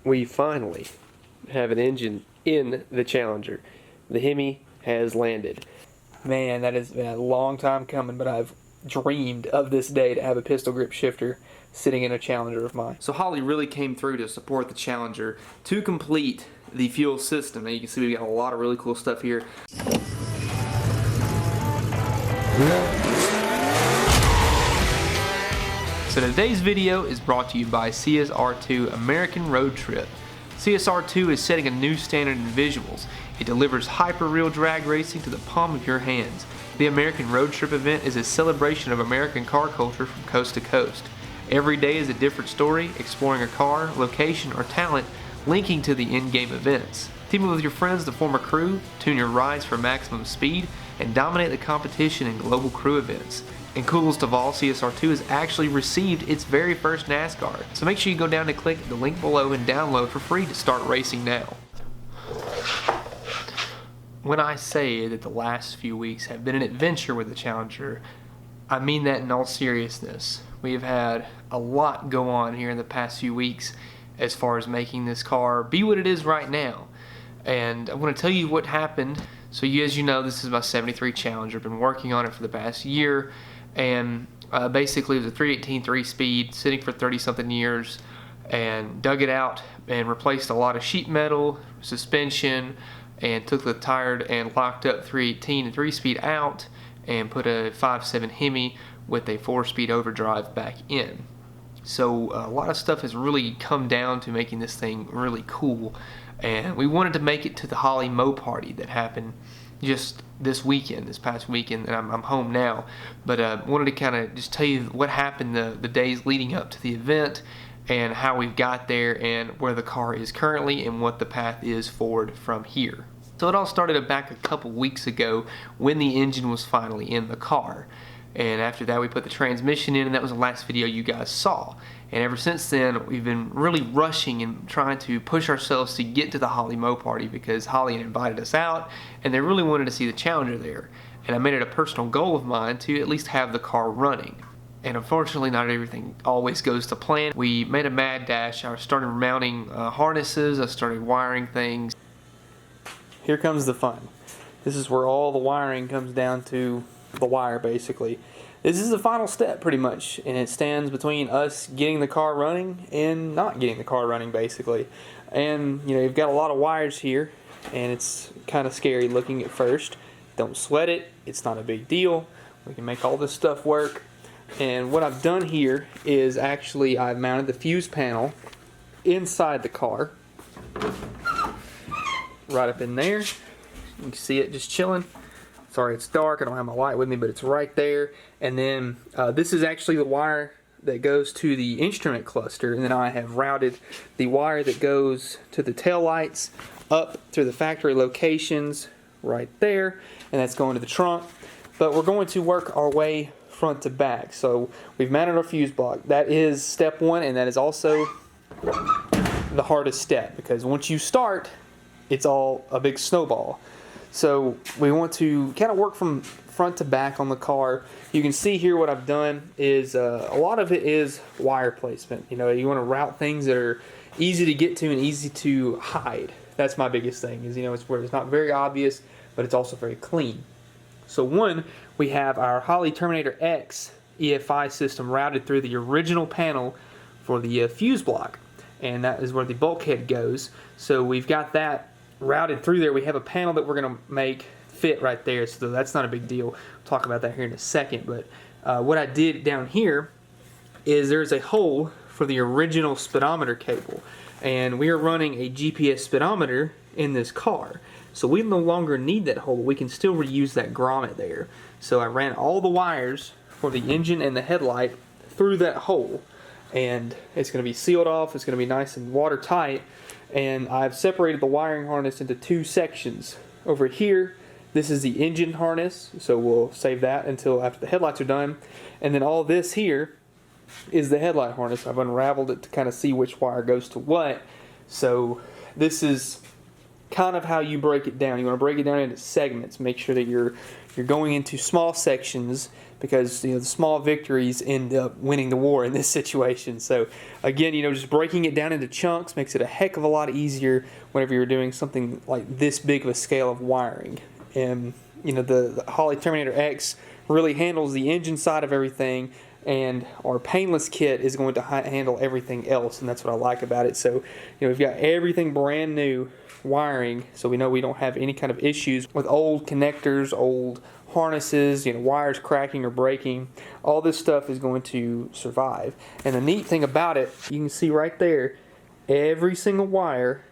we finally have an engine in the Challenger. The Hemi has landed. Man, that has been a long time coming, but I've dreamed of this day to have a pistol grip shifter sitting in a Challenger of mine. So Holley really came through to support the Challenger to complete the fuel system. Now you can see we've got a lot of really cool stuff here. So today's video is brought to you by CSR2 American Road Trip. CSR2 is setting a new standard in visuals. It delivers hyper-real drag racing to the palm of your hands. The American Road Trip event is a celebration of American car culture from coast to coast. Every day is a different story, exploring a car, location, or talent, linking to the in-game events. Team up with your friends to form a crew, tune your rides for maximum speed, and dominate the competition in global crew events. And coolest of all, CSR2 has actually received its very first NASCAR. So make sure you go down and click the link below and download for free to start racing now. When I say that the last few weeks have been an adventure with the Challenger, I mean that in all seriousness. We have had a lot go on here in the past few weeks as far as making this car be what it is right now. And I want to tell you what happened. So as you know, this is my 73 Challenger. I've been working on it for the past year. And basically it was a 318 3-speed sitting for 30-something years, and dug it out and replaced a lot of sheet metal, suspension, and took the tired and locked up 318 and 3-speed out and put a 5.7 Hemi with a 4-speed overdrive back in. So a lot of stuff has really come down to making this thing really cool, and we wanted to make it to the Holley Mo Party that happened just this past weekend, and I'm home now, but wanted to kind of just tell you what happened the days leading up to the event and how we've got there and where the car is currently and what the path is forward from here. So it all started back a couple weeks ago when the engine was finally in the car, and after that we put the transmission in, and that was the last video you guys saw. And ever since then, we've been really rushing and trying to push ourselves to get to the Holley Mo Party because Holley had invited us out and they really wanted to see the Challenger there. And I made it a personal goal of mine to at least have the car running. And unfortunately, not everything always goes to plan. We made a mad dash. I started mounting harnesses. I started wiring things. Here comes the fun. This is where all the wiring comes down to the wire, basically. This is the final step, pretty much, and it stands between us getting the car running and not getting the car running, basically. And, you know, you've got a lot of wires here, and it's kind of scary looking at first. Don't sweat it. It's not a big deal. We can make all this stuff work. And what I've done here is actually I've mounted the fuse panel inside the car, right up in there. You can see it just chilling. Sorry, it's dark. I don't have my light with me, but it's right there. And then this is actually the wire that goes to the instrument cluster. And then I have routed the wire that goes to the tail lights up through the factory locations right there. And that's going to the trunk. But we're going to work our way front to back. So we've mounted our fuse block. That is step one, and that is also the hardest step, because once you start, it's all a big snowball. So we want to kind of work from front to back on the car. You can see here what I've done is a lot of it is wire placement. You know, you want to route things that are easy to get to and easy to hide. That's my biggest thing, is, you know, it's where it's not very obvious, but it's also very clean. So one, we have our Holley Terminator X EFI system routed through the original panel for the fuse block, and that is where the bulkhead goes. So we've got that routed through there. We have a panel that we're going to make fit right there, so that's not a big deal. We'll talk about that here in a second. But what I did down here is there's a hole for the original speedometer cable, and we are running a GPS speedometer in this car, so we no longer need that hole. We can still reuse that grommet there. So I ran all the wires for the engine and the headlight through that hole, and it's going to be sealed off. It's going to be nice and watertight. And I've separated the wiring harness into two sections. Over here, this is the engine harness, so we'll save that until after the headlights are done. And then all this here is the headlight harness. I've unraveled it to kind of see which wire goes to what. So this is kind of how you break it down. You want to break it down into segments. Make sure that you're going into small sections, because the small victories end up winning the war in this situation. So again, just breaking it down into chunks makes it a heck of a lot easier whenever you're doing something like this big of a scale of wiring. And the Holley Terminator X really handles the engine side of everything, and our painless kit is going to handle everything else, and that's what I like about it. So we've got everything brand new wiring, so we know we don't have any kind of issues with old connectors, old harnesses, wires cracking or breaking. All this stuff is going to survive. And the neat thing about it, you can see right there, every single wire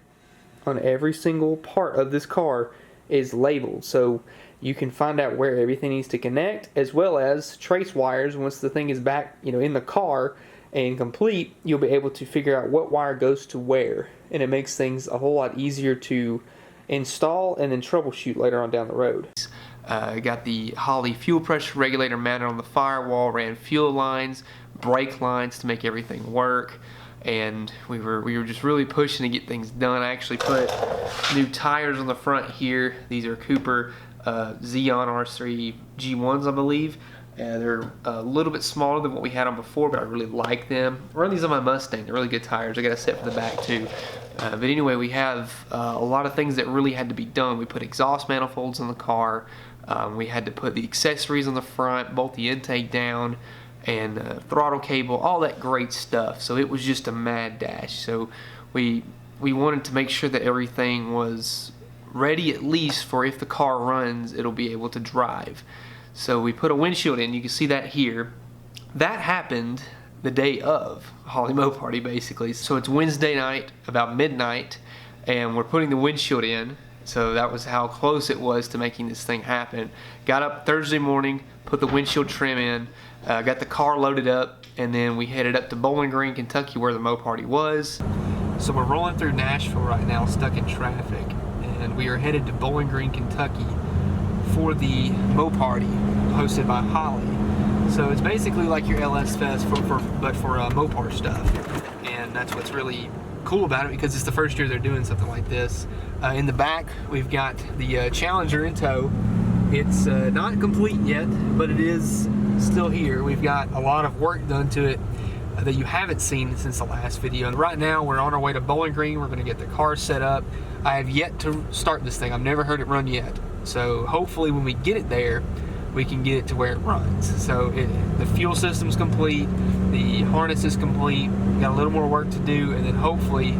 on every single part of this car is labeled, so you can find out where everything needs to connect, as well as trace wires. Once the thing is back in the car and complete, you'll be able to figure out what wire goes to where, and it makes things a whole lot easier to install and then troubleshoot later on down the road. Got the Holley fuel pressure regulator mounted on the firewall, ran fuel lines, brake lines to make everything work, and we were just really pushing to get things done. I actually put new tires on the front here. These are Cooper Xeon R3 G1s, I believe. They're a little bit smaller than what we had on before, but I really like them. I run these on my Mustang. They're really good tires. I got a set for the back too. But anyway, we have a lot of things that really had to be done. We put exhaust manifolds on the car. We had to put the accessories on the front, bolt the intake down, and throttle cable, all that great stuff. So it was just a mad dash. So we wanted to make sure that everything was ready, at least for if the car runs, it'll be able to drive. So we put a windshield in. You can see that here. That happened the day of Holley Mo Party, basically. So it's Wednesday night, about midnight, and we're putting the windshield in. So that was how close it was to making this thing happen. Got up Thursday morning, put the windshield trim in, got the car loaded up, and then we headed up to Bowling Green, Kentucky, where the Mo Party was. So we're rolling through Nashville right now, stuck in traffic, and we are headed to Bowling Green, Kentucky for the Mo Party hosted by Holley. So it's basically like your LS Fest but for Mopar stuff, and that's what's really cool about it, because it's the first year they're doing something like this. In the back, we've got the Challenger in tow. It's not complete yet, but it is still here. We've got a lot of work done to it that you haven't seen since the last video. And right now, we're on our way to Bowling Green. We're going to get the car set up. I have yet to start this thing. I've never heard it run yet. So hopefully when we get it there, we can get it to where it runs. So the fuel system's complete, the harness is complete, we've got a little more work to do, and then hopefully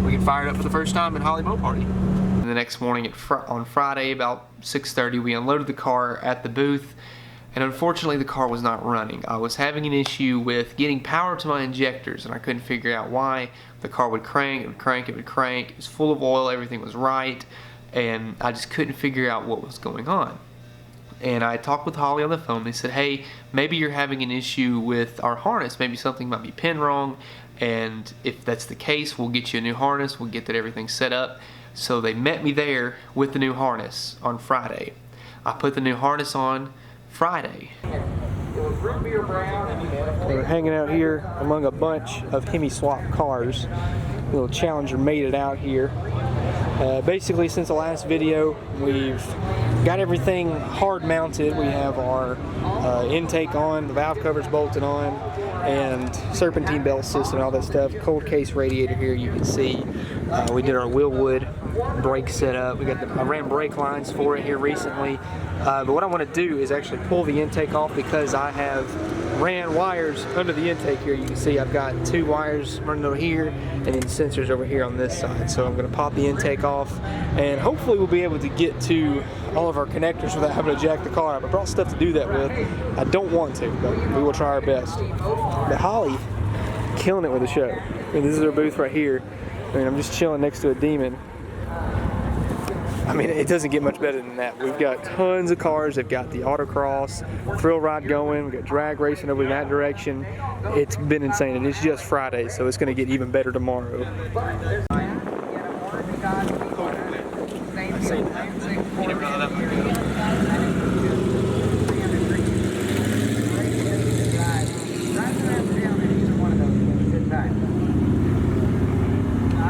we can fire it up for the first time at Holley Mo Party. And the next morning on Friday about 6:30, we unloaded the car at the booth, and unfortunately the car was not running. I was having an issue with getting power to my injectors, and I couldn't figure out why. The car would crank, it would crank, it would crank. It was full of oil, everything was right, and I just couldn't figure out what was going on. And I talked with Holley on the phone. They said, hey, maybe you're having an issue with our harness. Maybe something might be pinned wrong, and if that's the case, we'll get you a new harness. We'll get that everything set up. So they met me there with the new harness on Friday. I put the new harness on Friday. We're hanging out here among a bunch of Hemi swap cars. Little Challenger made it out here. Basically, since the last video, we've got everything hard mounted. We have our intake on, the valve covers bolted on, and serpentine belt system and all that stuff. Cold case radiator here, you can see. We did our Willwood brake setup. I ran brake lines for it here recently. But what I want to do is actually pull the intake off, because I have ran wires under the intake here. You can see I've got 2 wires running over here and then sensors over here on this side. So I'm going to pop the intake off, and hopefully we'll be able to get to all of our connectors without having to jack the car up. I brought stuff to do that with. I don't want to, but we will try our best. But Holley, killing it with the show. I mean, this is our booth right here. I mean, I'm just chilling next to a Demon. I mean, it doesn't get much better than that. We've got tons of cars. They've got the autocross, thrill ride going. We've got drag racing over in that direction. It's been insane, and it's just Friday, so it's going to get even better tomorrow. I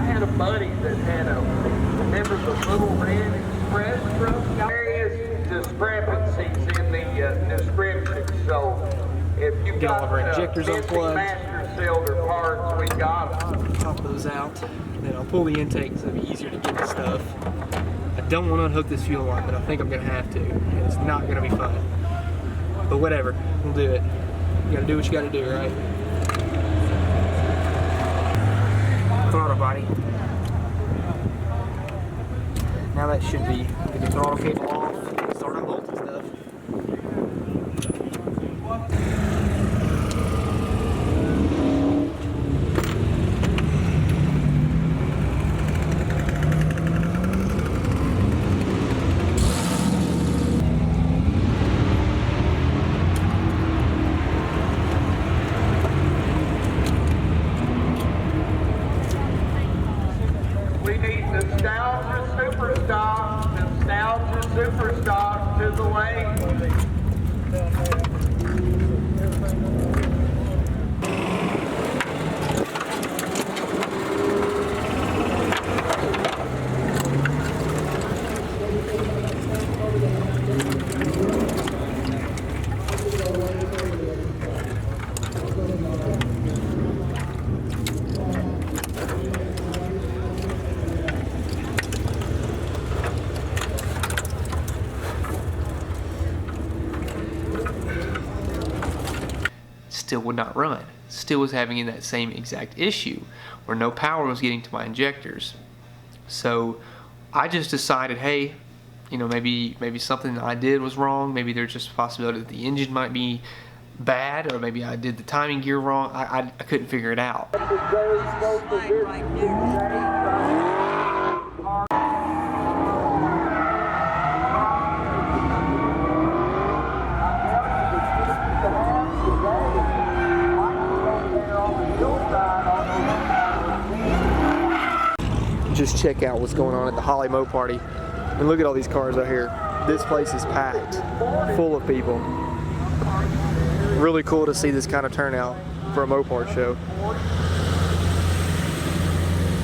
had a buddy that had a member of the Get all of our injectors unplugged. Master cylinder parts, we got them. Pop those out. Then I'll pull the intake so it'll be easier to get the stuff. I don't want to unhook this fuel line, but I think I'm going to have to. And it's not going to be fun. But whatever, we'll do it. You got to do what you got to do, right? Throttle body. Now that should be. Get the throttle cable off. Start unbolting stuff. We need nostalgia super stock to the lane. Still would not run. Still was having that same exact issue where no power was getting to my injectors. So I just decided, hey, maybe something I did was wrong. Maybe there's just a possibility that the engine might be bad, or maybe I did the timing gear wrong. I couldn't figure it out. Just check out what's going on at the Holly Mo party. And look at all these cars out here. This place is packed, full of people. Really cool to see this kind of turnout for a Mopar show.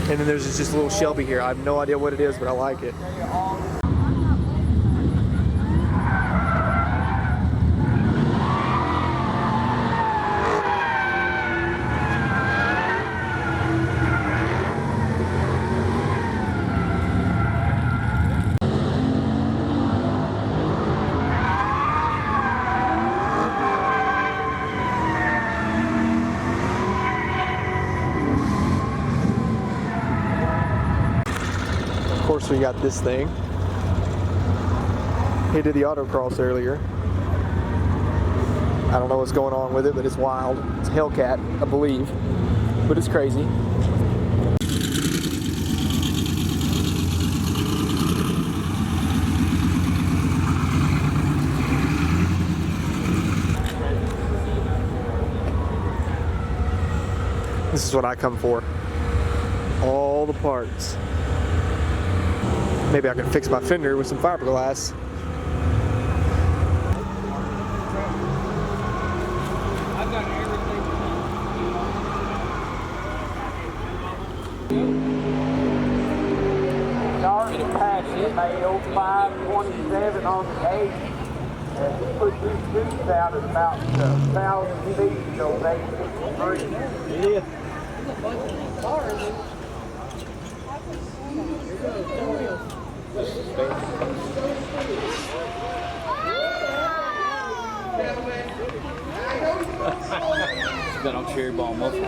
And then there's just a little Shelby here. I have no idea what it is, but I like it. Of course, we got this thing. He did the autocross earlier. I don't know what's going on with it, but it's wild. It's a Hellcat, I believe, but it's crazy. This is what I come for. All the parts. Maybe I can fix my fender with some fiberglass. I've got everything. Dark packet mail 527 on the 8th. He put these boots out at about 1,000 feet, so they 63. Yeah. It's been on cherry bomb muffler.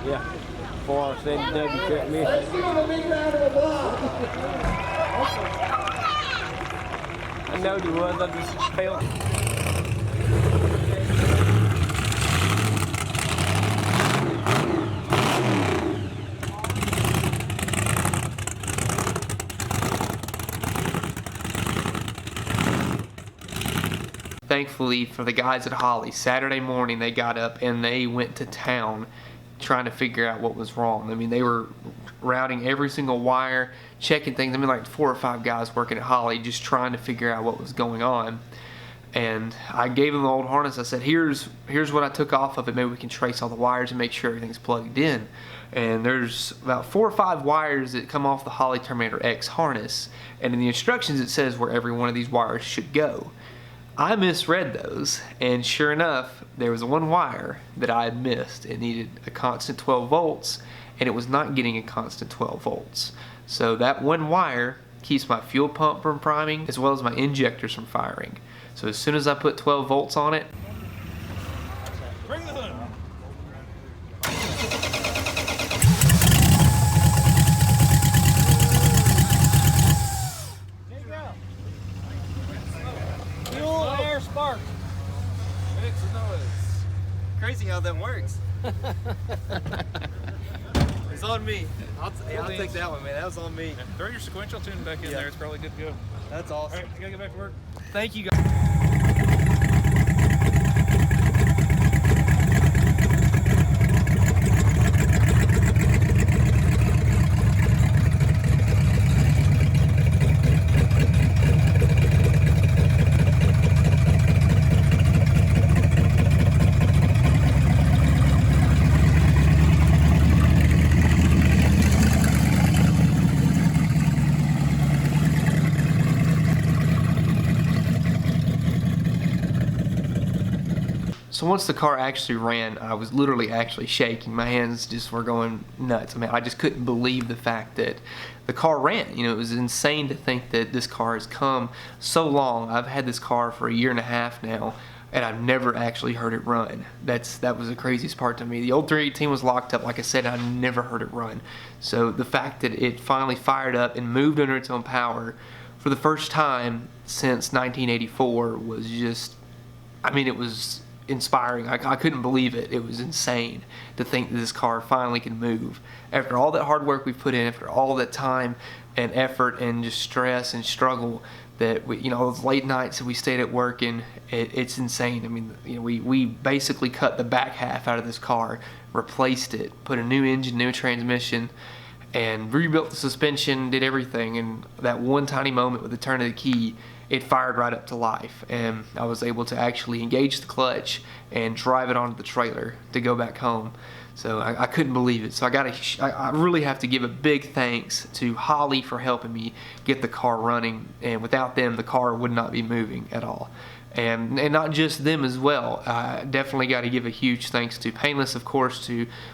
Yeah. 4R7W transmission. I know he was, I just failed. Thankfully for the guys at Holly, Saturday morning they got up and they went to town trying to figure out what was wrong. I mean, they were routing every single wire, checking things. I mean, like 4 or 5 guys working at Holly just trying to figure out what was going on. And I gave them the old harness. I said, here's what I took off of it. Maybe we can trace all the wires and make sure everything's plugged in. And there's about 4 or 5 wires that come off the Holly Terminator X harness. And in the instructions it says where every one of these wires should go. I misread those, and sure enough, there was one wire that I had missed. It needed a constant 12 volts, and it was not getting a constant 12 volts. So that one wire keeps my fuel pump from priming, as well as my injectors from firing. So as soon as I put 12 volts on it, Bring the hood. There you go. Fuel, air, spark. Makes a noise. Crazy how that works. It's on me. I'll take that one, man. That was on me. Yeah, throw your sequential tune back in there. It's probably good to go. That's All awesome. right, you gotta get back to work. Thank you guys. so once the car actually ran, I was literally actually shaking. My hands just were going nuts. I mean, I just couldn't believe the fact that the car ran. You know, it was insane to think that this car has come so long. I've had this car for 1.5 years now, and I've never actually heard it run. That was the craziest part to me. The old 318 was locked up, like I said, and I never heard it run. So the fact that it finally fired up and moved under its own power for the first time since 1984 was just, I mean, it was inspiring. I couldn't believe it. It was insane to think that this car finally can move. After all that hard work we've put in, after all that time and effort and just stress and struggle that we, you know, those late nights that we stayed at work, and it's insane. I mean, you know, we basically cut the back half out of this car, replaced it, put a new engine, new transmission, and rebuilt the suspension, did everything. And that one tiny moment with the turn of the key, it fired right up to life, and I was able to actually engage the clutch and drive it onto the trailer to go back home. So I couldn't believe it. So I really have to give a big thanks to Holly for helping me get the car running, and without them the car would not be moving at all. And not just them as well. I definitely got to give a huge thanks to Painless, of course,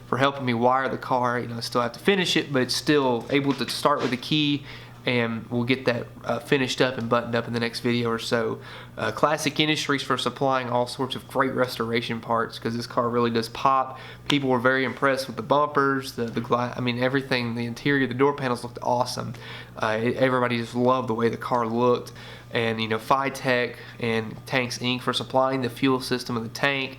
for helping me wire the car. You know, I still have to finish it, but it's still able to start with a key, and we'll get that finished up and buttoned up in the next video or so. Classic Industries for supplying all sorts of great restoration parts, because this car really does pop. People were very impressed with the bumpers, the glass, I mean everything, the interior, the door panels looked awesome. Everybody just loved the way the car looked. And you know, Phi-Tech and Tanks Inc. for supplying the fuel system of the tank.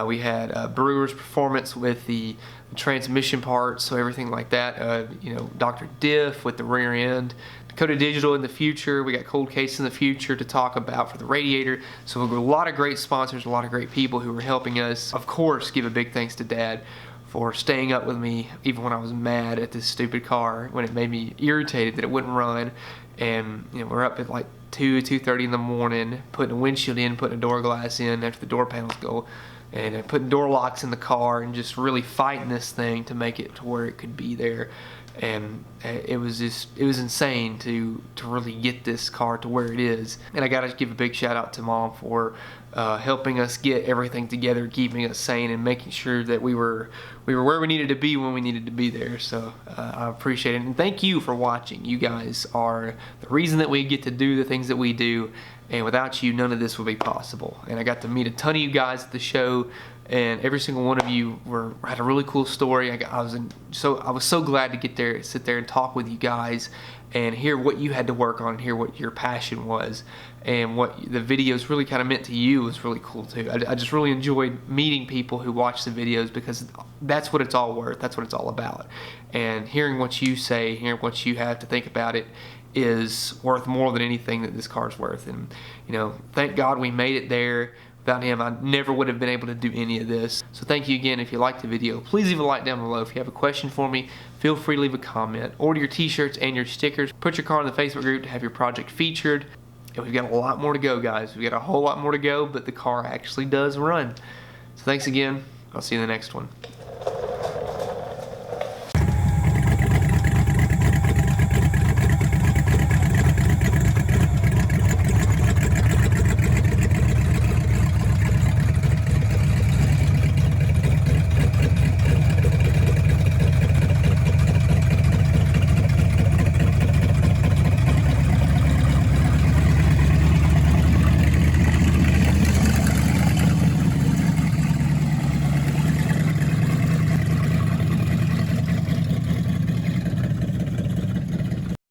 We had Brewer's Performance with the transmission parts, so everything like that. You know, Dr. Diff with the rear end. Dakota Digital in the future. We got Cold Case in the future to talk about for the radiator. So we've got a lot of great sponsors, a lot of great people who are helping us. Of course, give a big thanks to Dad for staying up with me even when I was mad at this stupid car, when it made me irritated that it wouldn't run. And you know, we're up at like 2:30 in the morning, putting a windshield in, putting a door glass in after the door panels go, and putting door locks in the car, and just really fighting this thing to make it to where it could be there. And it was insane to really get this car to where it is. And I gotta give a big shout out to Mom for helping us get everything together, keeping us sane, and making sure that we were where we needed to be when we needed to be there. So I appreciate it, and thank you for watching. You guys are the reason that we get to do the things that we do, and without you, none of this would be possible. And I got to meet a ton of you guys at the show, and every single one of you had a really cool story. I was so glad to get there, sit there and talk with you guys, and hear what you had to work on, and hear what your passion was, and what the videos really kind of meant to you was really cool too. I just really enjoyed meeting people who watch the videos, because that's what it's all worth. That's what it's all about. And hearing what you say, hearing what you have to think about it, is worth more than anything that this car's worth. And you know, thank God we made it there. Without him, I never would have been able to do any of this. So thank you again. If you liked the video, please leave a like down below. If you have a question for me, feel free to leave a comment. Order your t-shirts and your stickers. Put your car in the Facebook group to have your project featured. And we've got a lot more to go, guys. We've got a whole lot more to go, but the car actually does run. So thanks again. I'll see you in the next one.